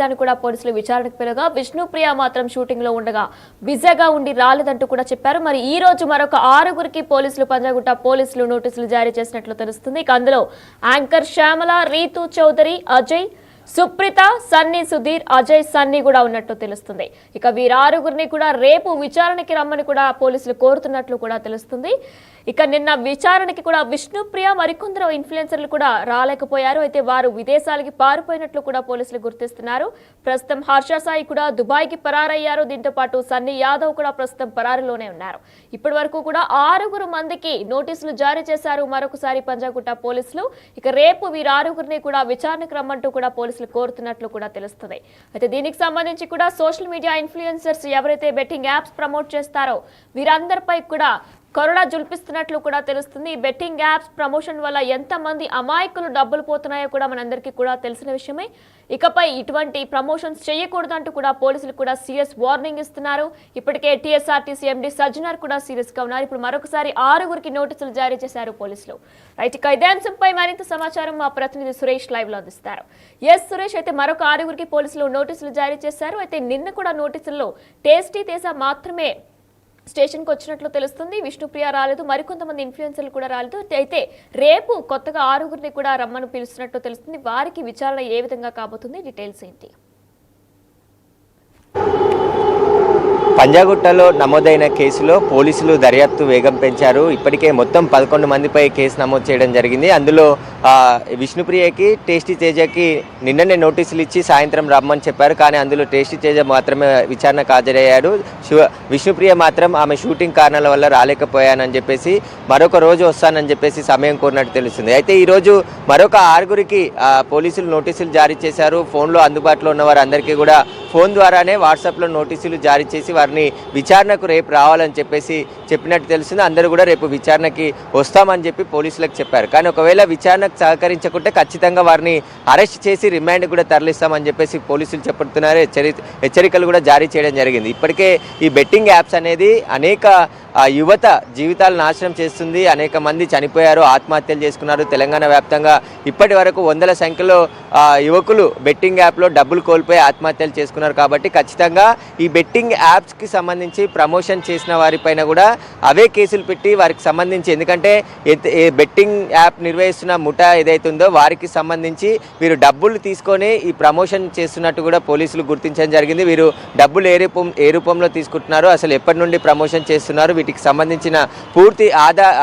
దాన్ని కూడా పోలీసులు విచారణకు పిలవగా విష్ణుప్రియ మాత్రం షూటింగ్ లో ఉండగా బిజీగా ఉండి రాలేదంటూ కూడా చెప్పారు. మరి ఈ రోజు మరొక 6గురికి పోలీసులు పంజాగుట్ట పోలీసులు నోటీసులు జారీ చేసినట్లు తెలుస్తుంది. ఇక అందులో యాంకర్ శ్యామల, రీతు చౌదరి, అజయ్, సుప్రీత, సన్నీ, సుధీర్, అజయ్, సన్నీ కూడా ఉన్నట్టు తెలుస్తుంది. ఇక వీరారుగురిని కూడా రేపు విచారణకి రమ్మని కూడా పోలీసులు కోరుతున్నట్లు కూడా తెలుస్తుంది. ఇక నిన్న విచారణకి కూడా విష్ణుప్రియ మరికొందరు ఇన్ఫ్లుయెన్సర్లు కూడా రాలేకపోయారు. అయితే వారు విదేశాలకి పారిపోయినట్లు కూడా పోలీసులు గుర్తిస్తున్నారు. ప్రస్తుతం హర్ష సాయి కూడా దుబాయ్కి పరారయ్యారు. దీంతో పాటు సన్నీ యాదవ్ కూడా ప్రస్తుతం పరారీలోనే ఉన్నారు. ఇప్పటి వరకు కూడా 6 మందికి నోటీసులు జారీ చేశారు మరొకసారి పంజాగుట్ట పోలీసులు. ఇక రేపు వీరారుగురిని కూడా విచారణకు రమ్మంటూ కూడా పోలీసులు కోరుతున్నట్లు కూడా తెలుస్తుంది. అయితే దీనికి సంబంధించి కూడా సోషల్ మీడియా ఇన్ఫ్లుయెన్సర్స్ ఎవరైతే బెట్టింగ్ యాప్స్ ప్రమోట్ చేస్తారో వీరందరిపై కూడా కరోనా జుల్పిస్తున్నట్లు కూడా తెలుస్తుంది. ఈ బెట్టింగ్ యాప్స్ ప్రమోషన్ వల్ల ఎంతమంది అమాయకులు డబ్బులు పోతున్నాయో కూడా మనందరికీ కూడా తెలిసిన విషయమే. ఇకపై ఇటువంటి ప్రమోషన్స్ చేయకూడదంటూ కూడా పోలీసులు కూడా సీరియస్ వార్నింగ్ ఇస్తున్నారు. ఇప్పటికే టీఎస్ఆర్టీసీ ఎండీ సజ్జనార్ కూడా సీరియస్ గా ఉన్నారు. ఇప్పుడు మరొకసారి 6గురికి నోటీసులు జారీ చేశారు పోలీసులు. రైట్, ఇక ఇదే అంశంపై మరింత సమాచారం మా ప్రతినిధి సురేష్ లైవ్ లో అందిస్తారు. సురేష్, అయితే మరొక 6గురికి పోలీసులు నోటీసులు జారీ చేశారు. అయితే నిన్న కూడా నోటీసుల్లో టేస్టీ తేజ మాత్రమే స్టేషన్కి వచ్చినట్లు తెలుస్తుంది. విష్ణుప్రియ రాలేదు, మరికొంతమంది ఇన్ఫ్లుయెన్సర్లు కూడా రాలేదు. అయితే రేపు కొత్తగా 6గురిని కూడా రమ్మని పిలుస్తున్నట్లు తెలుస్తుంది. వారికి విచారణ ఏ విధంగా కాబోతుంది, డీటెయిల్స్ ఏంటి? పంజాగుట్టలో నమోదైన కేసులో పోలీసులు దర్యాప్తు వేగం పెంచారు. ఇప్పటికే మొత్తం 11 మందిపై కేసు నమోదు చేయడం జరిగింది. అందులో విష్ణుప్రియకి, టేస్టీ తేజకి నిన్ననే నోటీసులు ఇచ్చి సాయంత్రం రమ్మని చెప్పారు. కానీ అందులో టేస్టీ తేజ మాత్రమే విచారణకు హాజరయ్యాడు. విష్ణుప్రియ మాత్రం ఆమె షూటింగ్ కారణాల వల్ల రాలేకపోయానని చెప్పేసి మరొక రోజు వస్తానని చెప్పేసి సమయం కోరినట్టు తెలుస్తుంది. అయితే ఈరోజు మరొక 6గురికి పోలీసులు నోటీసులు జారీ చేశారు. ఫోన్లో అందుబాటులో ఉన్న వారందరికీ కూడా ఫోన్ ద్వారానే వాట్సాప్లో నోటీసులు జారీ చేసి వారిని విచారణకు రేపు రావాలని చెప్పేసి చెప్పినట్టు తెలుస్తుంది. అందరూ కూడా రేపు విచారణకి వస్తామని చెప్పి పోలీసులకు చెప్పారు. కానీ ఒకవేళ విచారణకు సహకరించకుంటే ఖచ్చితంగా వారిని అరెస్ట్ చేసి రిమాండ్ కూడా తరలిస్తామని చెప్పేసి పోలీసులు చెప్తున్నారు. హెచ్చరికలు కూడా జారీ చేయడం జరిగింది. ఇప్పటికే ఈ బెట్టింగ్ యాప్స్ అనేది అనేక యువత జీవితాలు నాశనం చేస్తుంది. అనేక మంది చనిపోయారు, ఆత్మహత్యలు చేసుకున్నారు. తెలంగాణ వ్యాప్తంగా ఇప్పటి వరకు 100ల సంఖ్యలో యువకులు బెట్టింగ్ యాప్లో డబ్బులు కోల్పోయి ఆత్మహత్యలు చేసుకున్నారు. కాబట్టి ఖచ్చితంగా ఈ బెట్టింగ్ యాప్స్కి సంబంధించి ప్రమోషన్ చేసిన వారిపైన కూడా అవే కేసులు పెట్టి వారికి సంబంధించి, ఎందుకంటే బెట్టింగ్ యాప్ నిర్వహిస్తున్న ముఠా ఏదైతుందో వారికి సంబంధించి వీరు డబ్బులు తీసుకొని ఈ ప్రమోషన్ చేస్తున్నట్టు కూడా పోలీసులు గుర్తించడం జరిగింది. వీరు డబ్బులు ఏ రూపంలో తీసుకుంటున్నారు, అసలు ఎప్పటి నుండి ప్రమోషన్ చేస్తున్నారు, వీటికి సంబంధించిన పూర్తి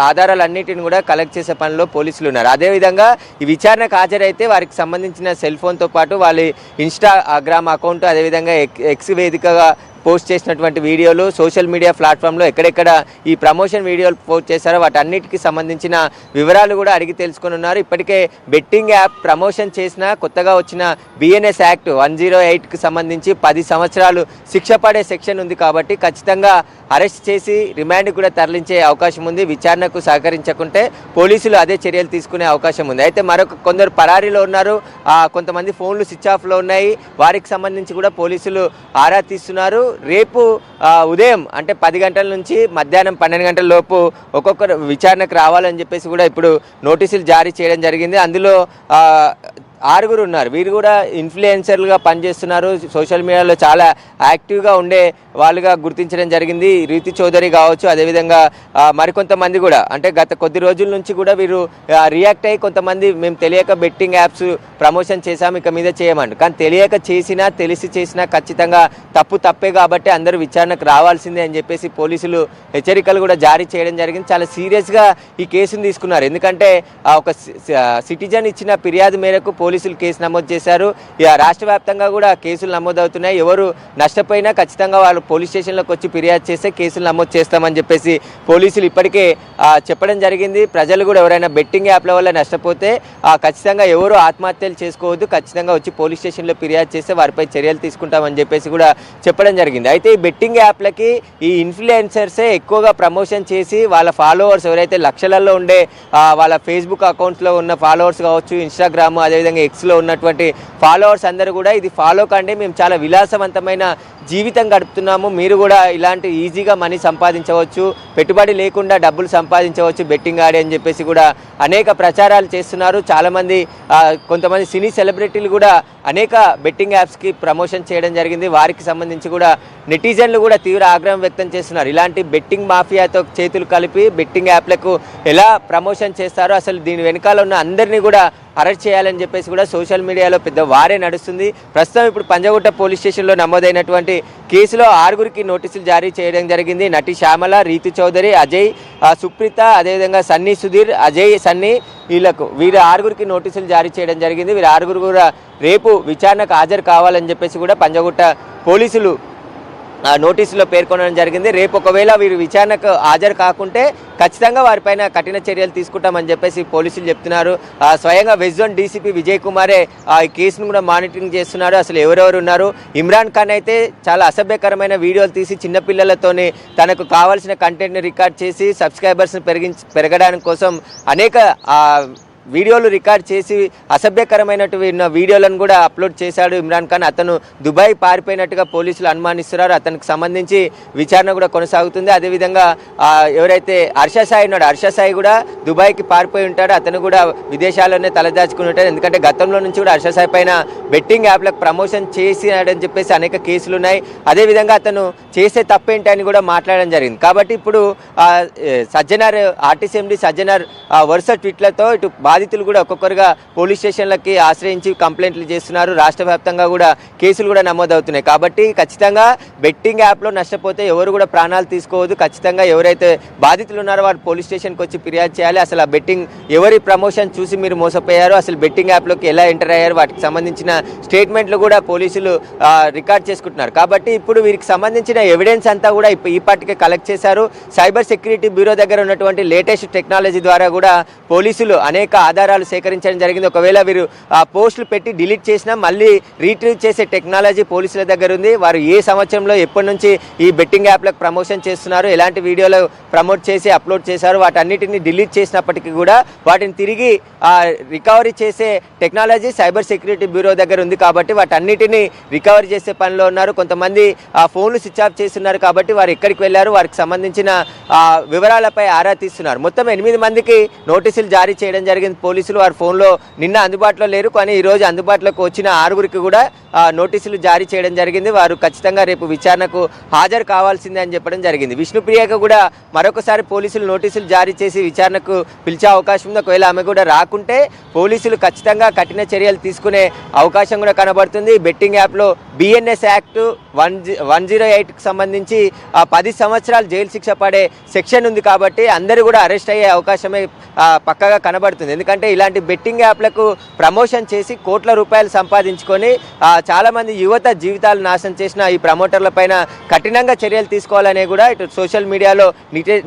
ఆధారాలన్నిటిని కూడా కలెక్ట్ చేసే పనిలో పోలీసులు ఉన్నారు. అదేవిధంగా ఈ విచారణకు హాజరైతే వారికి సంబంధించిన సెల్ ఫోన్తో పాటు వాళ్ళ ఇన్స్టాగ్రామ్ అకౌంట్, అదేవిధంగా ఎక్స్ వేదికగా పోస్ట్ చేసినటువంటి వీడియోలు, సోషల్ మీడియా ప్లాట్ఫామ్లో ఎక్కడెక్కడ ఈ ప్రమోషన్ వీడియోలు పోస్ట్ చేశారో వాటన్నిటికీ సంబంధించిన వివరాలు కూడా అడిగి తెలుసుకుని ఉన్నారు. ఇప్పటికే బెట్టింగ్ యాప్ ప్రమోషన్ చేసిన కొత్తగా వచ్చిన బిఎన్ఎస్ యాక్ట్ 108కి సంబంధించి 10 సంవత్సరాలు శిక్ష పడే సెక్షన్ ఉంది. కాబట్టి ఖచ్చితంగా అరెస్ట్ చేసి రిమాండ్ కూడా తరలించే అవకాశం ఉంది. విచారణకు సహకరించకుంటే పోలీసులు అదే చర్యలు తీసుకునే అవకాశం ఉంది. అయితే కొందరు పరారీలో ఉన్నారు, కొంతమంది ఫోన్లు స్విచ్ ఆఫ్లో ఉన్నాయి. వారికి సంబంధించి కూడా పోలీసులు ఆరా తీస్తున్నారు. రేపు ఉదయం అంటే 10 గంటల నుంచి మధ్యాహ్నం 12 గంటల లోపు ఒక్కొక్కరు విచారణకు రావాలని చెప్పేసి కూడా ఇప్పుడు నోటీసులు జారీ చేయడం జరిగింది. అందులో 6గురు ఉన్నారు. వీరు కూడా ఇన్ఫ్లుయెన్సర్లుగా పనిచేస్తున్నారు. సోషల్ మీడియాలో చాలా యాక్టివ్గా ఉండే వాళ్ళుగా గుర్తించడం జరిగింది. రీతి చౌదరి కావచ్చు, అదేవిధంగా మరికొంతమంది కూడా, అంటే గత కొద్ది రోజుల నుంచి కూడా వీరు రియాక్ట్ అయ్యి కొంతమంది మేము తెలియక బెట్టింగ్ యాప్స్ ప్రమోషన్ చేశాము, ఇక మీద చేయమంటారు. కానీ తెలియక చేసినా తెలిసి చేసినా ఖచ్చితంగా తప్పే కాబట్టి అందరూ విచారణకు రావాల్సిందే అని చెప్పేసి పోలీసులు హెచ్చరికలు కూడా జారీ చేయడం జరిగింది. చాలా సీరియస్గా ఈ కేసును తీసుకున్నారు. ఎందుకంటే ఒక సిటిజన్ ఇచ్చిన ఫిర్యాదు మేరకు పోలీసులు కేసు నమోదు చేశారు. రాష్ట్ర వ్యాప్తంగా కూడా కేసులు నమోదవుతున్నాయి. ఎవరు నష్టపోయినా ఖచ్చితంగా వాళ్ళు పోలీస్ స్టేషన్లోకి వచ్చి ఫిర్యాదు చేస్తే కేసులు నమోదు చేస్తామని చెప్పేసి పోలీసులు ఇప్పటికే చెప్పడం జరిగింది. ప్రజలు కూడా ఎవరైనా బెట్టింగ్ యాప్ల వల్ల నష్టపోతే ఖచ్చితంగా ఎవరు ఆత్మహత్యలు చేసుకోవద్దు, ఖచ్చితంగా వచ్చి పోలీస్ స్టేషన్లో ఫిర్యాదు చేస్తే వారిపై చర్యలు తీసుకుంటామని చెప్పేసి కూడా చెప్పడం జరిగింది. అయితే ఈ బెట్టింగ్ యాప్లకి ఈ ఇన్ఫ్లుయెన్సర్సే ఎక్కువగా ప్రమోషన్ చేసి వాళ్ళ ఫాలోవర్స్ ఎవరైతే లక్షలలో ఉండే వాళ్ళ ఫేస్బుక్ అకౌంట్స్లో ఉన్న ఫాలోవర్స్ కావచ్చు, ఇన్స్టాగ్రామ్, అదేవిధంగా అదేవిధంగా ఎక్స్లో ఉన్నటువంటి ఫాలోవర్స్ అందరూ కూడా ఇది ఫాలో కండి, మేము చాలా విలాసవంతమైన జీవితం గడుపుతున్నాము, మీరు కూడా ఇలాంటి ఈజీగా మనీ సంపాదించవచ్చు, పెట్టుబడి లేకుండా డబ్బులు సంపాదించవచ్చు బెట్టింగ్ ఆడి అని చెప్పేసి కూడా అనేక ప్రచారాలు చేస్తున్నారు. చాలామంది కొంతమంది సినీ సెలబ్రిటీలు కూడా అనేక బెట్టింగ్ యాప్స్కి ప్రమోషన్ చేయడం జరిగింది. వారికి సంబంధించి కూడా నెటిజన్లు కూడా తీవ్ర ఆగ్రహం వ్యక్తం చేస్తున్నారు. ఇలాంటి బెట్టింగ్ మాఫియాతో చేతులు కలిపి బెట్టింగ్ యాప్లకు ఎలా ప్రమోషన్ చేస్తారో, అసలు దీని వెనకాల ఉన్న అందరినీ కూడా అరెస్ట్ చేయాలని చెప్పేసి కూడా సోషల్ మీడియాలో పెద్ద వారే నడుస్తుంది. ప్రస్తుతం ఇప్పుడు పంజాగుట్ట పోలీస్ స్టేషన్లో నమోదైనటువంటి కేసులో 6గురికి నోటీసులు జారీ చేయడం జరిగింది. నటి శ్యామల, రీతు చౌదరి, అజయ్, సుప్రీత, అదేవిధంగా సన్నీ సుధీర్, అజయ్, సన్నీ, వీరు 6గురికి నోటీసులు జారీ చేయడం జరిగింది. వీరు 6గురు కూడా రేపు విచారణకు హాజరు కావాలని చెప్పేసి కూడా పంజాగుట్ట పోలీసులు నోటీసులో పేర్కొనడం జరిగింది. రేపు ఒకవేళ వీరు విచారణకు హాజరు కాకుంటే ఖచ్చితంగా వారిపైన కఠిన చర్యలు తీసుకుంటామని చెప్పేసి పోలీసులు చెప్తున్నారు. స్వయంగా వెస్ట్ జోన్ డీసీపీ విజయ్ కుమారే ఈ కేసును కూడా మానిటరింగ్ చేస్తున్నారు. అసలు ఎవరెవరు ఉన్నారు, ఇమ్రాన్ ఖాన్ అయితే చాలా అసభ్యకరమైన వీడియోలు తీసి చిన్నపిల్లలతోనే తనకు కావాల్సిన కంటెంట్ని రికార్డ్ చేసి సబ్స్క్రైబర్స్ని పెరగడానికి కోసం అనేక వీడియోలు రికార్డ్ చేసి అసభ్యకరమైనటువంటి వీడియోలను కూడా అప్లోడ్ చేశాడు ఇమ్రాన్ ఖాన్. అతను దుబాయ్ పారిపోయినట్టుగా పోలీసులు అనుమానిస్తున్నారు. అతనికి సంబంధించి విచారణ కూడా కొనసాగుతుంది. అదేవిధంగా ఎవరైతే హర్ష సాయి ఉన్నాడో, హర్ష సాయి కూడా దుబాయ్కి పారిపోయి ఉంటాడు. అతను కూడా విదేశాల్లోనే తలదాచుకుని ఉంటాడు. ఎందుకంటే గతంలో నుంచి కూడా హర్ష సాయి పైన బెట్టింగ్ యాప్లకు ప్రమోషన్ చేసినాడని చెప్పేసి అనేక కేసులు ఉన్నాయి. అదేవిధంగా అతను చేసే తప్పేంటి అని కూడా మాట్లాడడం జరిగింది. కాబట్టి ఇప్పుడు సజ్జనార్, ఆర్టీసీ ఎండీ సజ్జనార్ వరుస ట్వీట్లతో ఇటు బాధితులు కూడా ఒక్కొక్కరుగా పోలీస్ స్టేషన్లకి ఆశ్రయించి కంప్లైంట్లు చేస్తున్నారు. రాష్ట్ర వ్యాప్తంగా కూడా కేసులు కూడా నమోదవుతున్నాయి. కాబట్టి ఖచ్చితంగా బెట్టింగ్ యాప్లో నష్టపోతే ఎవరు కూడా ప్రాణాలు తీసుకోవద్దు. ఖచ్చితంగా ఎవరైతే బాధితులు ఉన్నారో వారు పోలీస్ స్టేషన్కి వచ్చి ఫిర్యాదు చేయాలి. అసలు ఆ బెట్టింగ్ ఎవరి ప్రమోషన్ చూసి మీరు మోసపోయారో, అసలు బెట్టింగ్ యాప్లోకి ఎలా ఎంటర్ అయ్యారు, వాటికి సంబంధించిన స్టేట్మెంట్లు కూడా పోలీసులు రికార్డ్ చేసుకుంటున్నారు. కాబట్టి ఇప్పుడు వీరికి సంబంధించిన ఎవిడెన్స్ అంతా కూడా ఈ పాటికే కలెక్ట్ చేశారు. సైబర్ సెక్యూరిటీ బ్యూరో దగ్గర ఉన్నటువంటి లేటెస్ట్ టెక్నాలజీ ద్వారా కూడా పోలీసులు అనేక ఆధారాలు సేకరించడం జరిగింది. ఒకవేళ వీరు పోస్టులు పెట్టి డిలీట్ చేసినా మళ్ళీ రీట్రీవ్ చేసే టెక్నాలజీ పోలీసుల దగ్గర ఉంది. వారు ఏ సంవత్సరంలో ఎప్పటి నుంచి ఈ బెట్టింగ్ యాప్లకు ప్రమోషన్ చేస్తున్నారు, ఎలాంటి వీడియోలు ప్రమోట్ చేసి అప్లోడ్ చేశారు, వాటన్నిటిని డిలీట్ చేసినప్పటికీ కూడా వాటిని తిరిగి రికవరీ చేసే టెక్నాలజీ సైబర్ సెక్యూరిటీ బ్యూరో దగ్గర ఉంది. కాబట్టి వాటన్నిటిని రికవరీ చేసే పనిలో ఉన్నారు. కొంతమంది ఫోన్లు స్విచ్ ఆఫ్ చేస్తున్నారు. కాబట్టి వారు ఎక్కడికి వెళ్ళారు, వారికి సంబంధించిన వివరాలపై ఆరా తీస్తున్నారు. మొత్తం 8 మందికి నోటీసులు జారీ చేయడం జరిగింది పోలీసులు. వారి ఫోన్లో నిన్న అందుబాటులో లేరు, కానీ ఈరోజు అందుబాటులోకి వచ్చిన 6గురికి కూడా నోటీసులు జారీ చేయడం జరిగింది. వారు ఖచ్చితంగా రేపు విచారణకు హాజరు కావాల్సిందే అని చెప్పడం జరిగింది. విష్ణుప్రియకు కూడా మరొకసారి పోలీసులు నోటీసులు జారీ చేసి విచారణకు పిలిచే అవకాశం ఉంది. ఒకవేళ ఆమె కూడా రాకుంటే పోలీసులు ఖచ్చితంగా కఠిన చర్యలు తీసుకునే అవకాశం కూడా కనబడుతుంది. బెట్టింగ్ యాప్లో BNS యాక్ట్ 108కి సంబంధించి 10 సంవత్సరాలు జైలు శిక్ష పడే సెక్షన్ ఉంది. కాబట్టి అందరూ కూడా అరెస్ట్ అయ్యే అవకాశమే పక్కగా కనబడుతుంది. ఎందుకంటే ఇలాంటి బెట్టింగ్ యాప్లకు ప్రమోషన్ చేసి కోట్ల రూపాయలు సంపాదించుకొని చాలామంది యువత జీవితాలు నాశనం చేసిన ఈ ప్రమోటర్ల పైన కఠినంగా చర్యలు తీసుకోవాలనే కూడా ఇటు సోషల్ మీడియాలో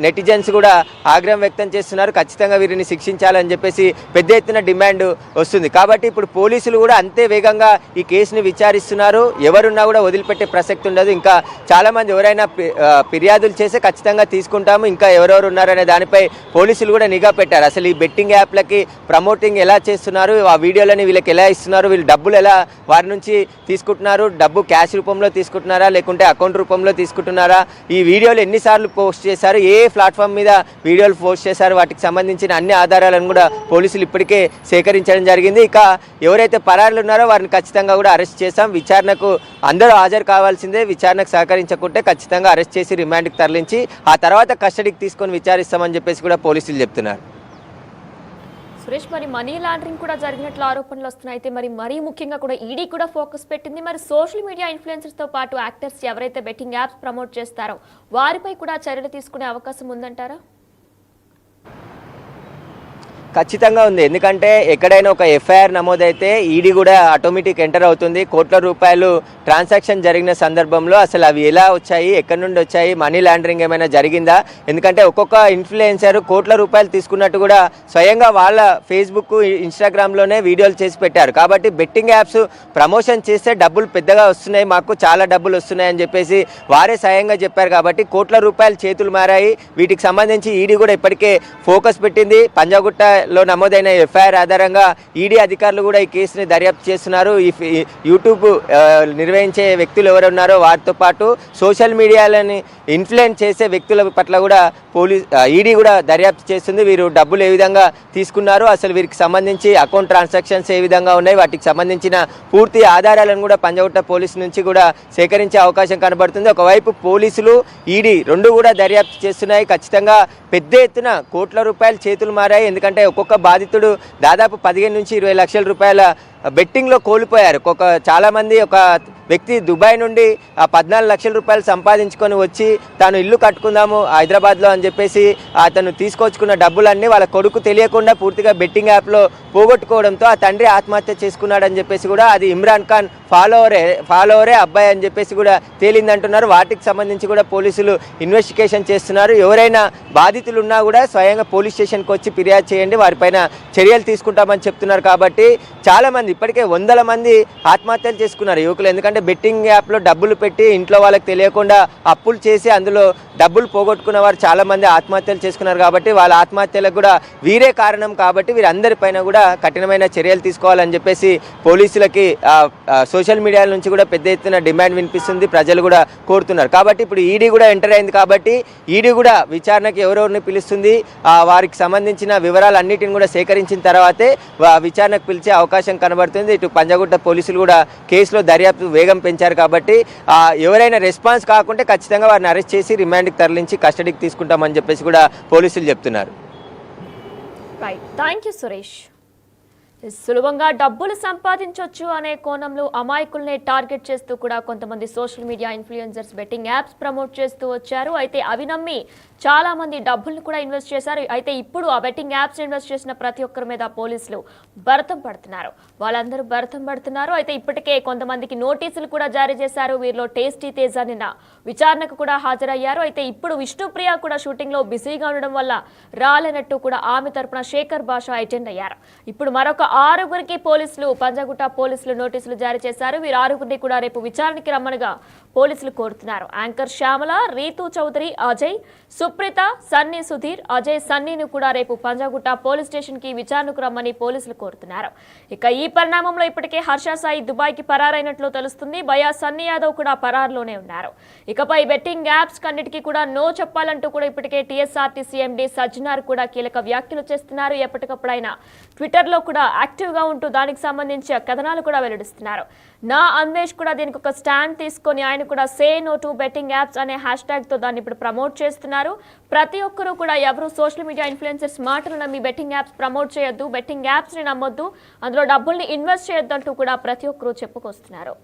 నెటిజన్స్ కూడా ఆగ్రహం వ్యక్తం చేస్తున్నారు. ఖచ్చితంగా వీరిని శిక్షించాలని చెప్పేసి పెద్ద ఎత్తున డిమాండ్ వస్తుంది. కాబట్టి ఇప్పుడు పోలీసులు కూడా అంతే వేగంగా ఈ కేసుని విచారిస్తున్నారు. ఎవరున్నా కూడా వదిలిపెట్టే ప్రసక్తి ఉండదు. ఇంకా చాలామంది ఎవరైనా ఫిర్యాదులు చేస్తే ఖచ్చితంగా తీసుకుంటాము. ఇంకా ఎవరెవరు ఉన్నారనే దానిపై పోలీసులు కూడా నిఘా పెట్టారు. అసలు ఈ బెట్టింగ్ యాప్లకి ప్రమోటింగ్ ఎలా చేస్తున్నారు, ఆ వీడియోలని వీళ్ళకి ఎలా ఇస్తున్నారు, వీళ్ళు డబ్బులు ఎలా వారి నుంచి తీసుకుంటున్నారు, డబ్బు క్యాష్ రూపంలో తీసుకుంటున్నారా లేకుంటే అకౌంట్ రూపంలో తీసుకుంటున్నారా, ఈ వీడియోలు ఎన్నిసార్లు పోస్ట్ చేశారు, ఏ ప్లాట్ఫామ్ మీద వీడియోలు పోస్ట్ చేశారు, వాటికి సంబంధించిన అన్ని ఆధారాలను కూడా పోలీసులు ఇప్పటికే సేకరించడం జరిగింది. ఇక ఎవరైతే పరారులు ఉన్నారో వారిని ఖచ్చితంగా కూడా అరెస్ట్ చేశాం. విచారణకు అందరూ హాజరు కావాల్సిందే. విచారణకు సహకరించకుంటే ఖచ్చితంగా అరెస్ట్ చేసి రిమాండ్కి తరలించి ఆ తర్వాత కస్టడీకి తీసుకొని విచారిస్తామని చెప్పేసి కూడా పోలీసులు చెప్తున్నారు. సురేష్, మరి మనీ లాండరింగ్ కూడా జరిగినట్లు ఆరోపణలు వస్తున్నాయి. అయితే మరీ ముఖ్యంగా కూడా ఈడీ కూడా ఫోకస్ పెట్టింది. మరి సోషల్ మీడియా ఇన్ఫ్లుయెన్సర్స్తో పాటు యాక్టర్స్ ఎవరైతే బెట్టింగ్ యాప్స్ ప్రమోట్ చేస్తారో వారిపై కూడా చర్యలు తీసుకునే అవకాశం ఉందంటారా? ఖచ్చితంగా ఉంది. ఎందుకంటే ఎక్కడైనా ఒక ఎఫ్ఐఆర్ నమోదైతే ఈడీ కూడా ఆటోమేటిక్ ఎంటర్ అవుతుంది. కోట్ల రూపాయలు ట్రాన్సాక్షన్ జరిగిన సందర్భంలో అసలు అవి ఎలా వచ్చాయి, ఎక్కడి నుండి వచ్చాయి, మనీ లాండరింగ్ ఏమైనా జరిగిందా? ఎందుకంటే ఒక్కొక్క ఇన్ఫ్లుయెన్సర్ కోట్ల రూపాయలు తీసుకున్నట్టు కూడా స్వయంగా వాళ్ళ ఫేస్బుక్, ఇన్స్టాగ్రామ్లోనే వీడియోలు చేసి పెట్టారు. కాబట్టి బెట్టింగ్ యాప్స్ ప్రమోషన్ చేస్తే డబ్బులు పెద్దగా వస్తున్నాయి, మాకు చాలా డబ్బులు వస్తున్నాయి అని చెప్పేసి వారే స్వయంగా చెప్పారు. కాబట్టి కోట్ల రూపాయలు చేతులు మారాయి. వీటికి సంబంధించి ఈడీ కూడా ఇప్పటికే ఫోకస్ పెట్టింది. పంజాగుట్ట లో నమోదైన ఎఫ్ఐఆర్ ఆధారంగా ఈడీ అధికారులు కూడా ఈ కేసుని దర్యాప్తు చేస్తున్నారు. ఈ యూట్యూబ్ నిర్వహించే వ్యక్తులు ఎవరు ఉన్నారో వారితో పాటు సోషల్ మీడియాలని ఇన్ఫ్లుయెన్స్ చేసే వ్యక్తుల పట్ల కూడా ఈడీ కూడా దర్యాప్తు చేస్తుంది. వీరు డబ్బులు ఏ విధంగా తీసుకున్నారు, అసలు వీరికి సంబంధించి అకౌంట్ ట్రాన్సాక్షన్స్ ఏ విధంగా ఉన్నాయి, వాటికి సంబంధించిన పూర్తి ఆధారాలను కూడా పంజగుట్ట పోలీసు నుంచి కూడా సేకరించే అవకాశం కనబడుతుంది. ఒకవైపు పోలీసులు ఈడీ రెండు కూడా దర్యాప్తు చేస్తున్నాయి. ఖచ్చితంగా పెద్ద ఎత్తున కోట్ల రూపాయలు చేతులు మారాయి. ఎందుకంటే ఒక్కొక్క బాధితుడు దాదాపు 15 నుంచి 20 లక్షల రూపాయల బెట్టింగ్లో కోల్పోయారు. చాలామంది ఒక వ్యక్తి దుబాయ్ నుండి 14 లక్షల రూపాయలు సంపాదించుకొని వచ్చి తాను ఇల్లు కట్టుకుందాము హైదరాబాద్లో అని చెప్పేసి అతను తీసుకొచ్చుకున్న డబ్బులన్నీ వాళ్ళ కొడుకు తెలియకుండా పూర్తిగా బెట్టింగ్ యాప్లో పోగొట్టుకోవడంతో ఆ తండ్రి ఆత్మహత్య చేసుకున్నాడని చెప్పేసి కూడా అది ఇమ్రాన్ ఖాన్ ఫాలోవరే అబ్బాయి అని చెప్పేసి కూడా తేలిందంటున్నారు. వాటికి సంబంధించి కూడా పోలీసులు ఇన్వెస్టిగేషన్ చేస్తున్నారు. ఎవరైనా బాధితులు ఉన్నా కూడా స్వయంగా పోలీస్ స్టేషన్కి వచ్చి ఫిర్యాదు చేయండి, వారిపైన చర్యలు తీసుకుంటామని చెప్తున్నారు. కాబట్టి చాలామంది ఇప్పటికే 100 మంది ఆత్మహత్యలు చేసుకున్నారు యువకులు. ఎందుకంటే బెట్టింగ్ యాప్లో డబ్బులు పెట్టి ఇంట్లో వాళ్ళకి తెలియకుండా అప్పులు చేసి అందులో డబ్బులు పోగొట్టుకున్న వారు చాలామంది ఆత్మహత్యలు చేసుకున్నారు. కాబట్టి వాళ్ళ ఆత్మహత్యలకు కూడా వీరే కారణం. కాబట్టి వీరందరిపైన కూడా కఠినమైన చర్యలు తీసుకోవాలని చెప్పేసి పోలీసులకి సోషల్ మీడియా నుంచి కూడా పెద్ద ఎత్తున డిమాండ్ వినిపిస్తుంది, ప్రజలు కూడా కోరుతున్నారు. కాబట్టి ఇప్పుడు ఈడీ కూడా ఎంటర్ అయింది. కాబట్టి ఈడీ కూడా విచారణకి ఎవరెవరిని పిలుస్తుంది, వారికి సంబంధించిన వివరాలన్నిటిని కూడా సేకరించిన తర్వాతే విచారణకు పిలిచే అవకాశం కనబడుతుంది. ఇటు పంజగుట్ట పోలీసులు కూడా కేసులో దర్యాప్తు వేగం పెంచారు. కాబట్టి ఎవరైనా రెస్పాన్స్ కాకుంటే ఖచ్చితంగా వారిని అరెస్ట్ చేసి రిమాండ్కి తరలించి కస్టడీకి తీసుకుంటామని చెప్పేసి కూడా పోలీసులు చెప్తున్నారు. Thank you Suresh. సులభంగా డబ్బులు సంపాదించవచ్చు అనే కోణంలో అమాయకుల్ని టార్గెట్ చేస్తూ కూడా కొంతమంది social media influencers betting apps promote చేస్తూ వచ్చారు. అయితే అవి నమ్మి చాలా మంది డబ్బులను కూడా ఇన్వెస్ట్ చేశారు. అయితే ఇప్పుడు ఆ బెట్టింగ్ యాప్స్ ఇన్వెస్ట్ చేసిన ప్రతి ఒక్కరి మీద పోలీసులు భరతం పడుతున్నారు. వాళ్ళందరూ భరతం పడుతున్నారు. అయితే ఇప్పటికే కొంతమందికి నోటీసులు కూడా జారీ చేశారు. వీరిలో టేస్టీ తేజ నిన్న విచారణకు కూడా హాజరయ్యారు. అయితే ఇప్పుడు విష్ణుప్రియ కూడా షూటింగ్ లో బిజీగా ఉండడం వల్ల రాలేనట్టు కూడా ఆమె తరపున శేఖర్ భాష అటెండ్ అయ్యారు. ఇప్పుడు మరొక 6గురికి పోలీసులు పంజగుట్ట పోలీసులు నోటీసులు జారీ చేశారు. వీరు 6గురిని కూడా రేపు విచారణకి రమ్మనగా పోలీసులు కోరుతున్నారు. యాంకర్ శ్యామల, రీతు చౌదరి, అజయ్, సుప్రీత, సన్నీ సుధీర్, అజయ్ సన్నీని కూడా రేపు పంజగుట్ట పోలీస్ స్టేషన్ కి విచారణకు రమ్మని పోలీసులు కోరుతున్నారు. ఇక ఈ పరిణామంలో ఇప్పటికే హర్ష సాయి దుబాయ్ కి పరారైనట్లు తెలుస్తుంది. భయా సన్నీ యాదవ్ కూడా పరారులోనే ఉన్నారు. ఇకపై బెట్టింగ్ యాప్స్ కన్నిటికీ కూడా నో చెప్పాలంటూ కూడా ఇప్పటికే టీఎస్ఆర్టీసీ ఎండీ సజ్జనార్ కూడా కీలక వ్యాఖ్యలు చేస్తున్నారు. ఎప్పటికప్పుడు ఆయన ట్విట్టర్ లో కూడా యాక్టివ్ గా ఉంటూ దానికి సంబంధించి కథనాలు కూడా వెల్లడిస్తున్నారు. నా అన్వేష్ కూడా దీనికి ఒక స్టాండ్ తీసుకొని ఆయన కూడా say no to betting apps అనే హ్యాష్ ట్యాగ్ తో దాన్ని ఇప్పుడు ప్రమోట్ చేస్తున్నారు. ప్రతి ఒక్కరూ కూడా ఎవరు సోషల్ మీడియా ఇన్ఫ్లుయెన్సర్స్ మాటలు నమ్మి బెట్టింగ్ యాప్స్ ప్రమోట్ చేయొద్దు, బెట్టింగ్ యాప్స్ ని నమ్మొద్దు, అందులో డబ్బుల్ని ఇన్వెస్ట్ చేయొద్దు అంటూ కూడా ప్రతి ఒక్కరూ చెప్పుకొస్తున్నారు.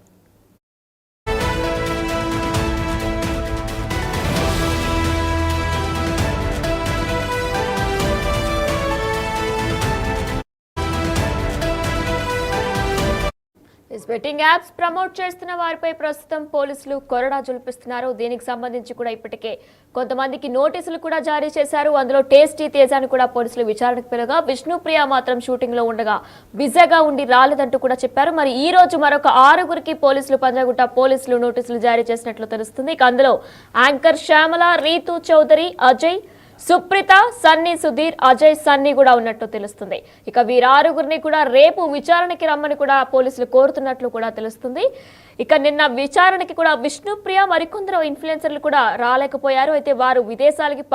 బెట్టింగ్ యాప్స్ ప్రమోట్ చేస్తున్న వారిపై ప్రస్తుతం పోలీసులు కొరడా జులిపిస్తున్నారు. దీనికి సంబంధించి కూడా ఇప్పటికే కొంతమందికి నోటీసులు కూడా జారీ చేశారు. అందులో టేస్టీ తేజాను కూడా పోలీసులు విచారణకు పిలగా విష్ణుప్రియ మాత్రం షూటింగ్ లో ఉండగా బిజీగా ఉండి రాలేదంటూ కూడా చెప్పారు. మరి ఈ రోజు మరొక 6గురికి పోలీసులు పంజగుట్ట పోలీసులు నోటీసులు జారీ చేసినట్లు తెలుస్తుంది. ఇక అందులో యాంకర్ శ్యామల, రీతు చౌదరి, అజయ్, సుప్రీత, సన్నీ సుధీర్, అజయ్ సన్నీ కూడా ఉన్నట్టు తెలుస్తుంది. ఇక వీరారుగురిని కూడా రేపు విచారణకి రమ్మని కూడా పోలీసులు కోరుతున్నట్లు కూడా తెలుస్తుంది. ఇక నిన్న విచారణకి కూడా విష్ణుప్రియ మరికొందరు ఇన్ఫ్లుయెన్సర్లు కూడా రాలేకపోయారు. అయితే వారు విదేశాలకి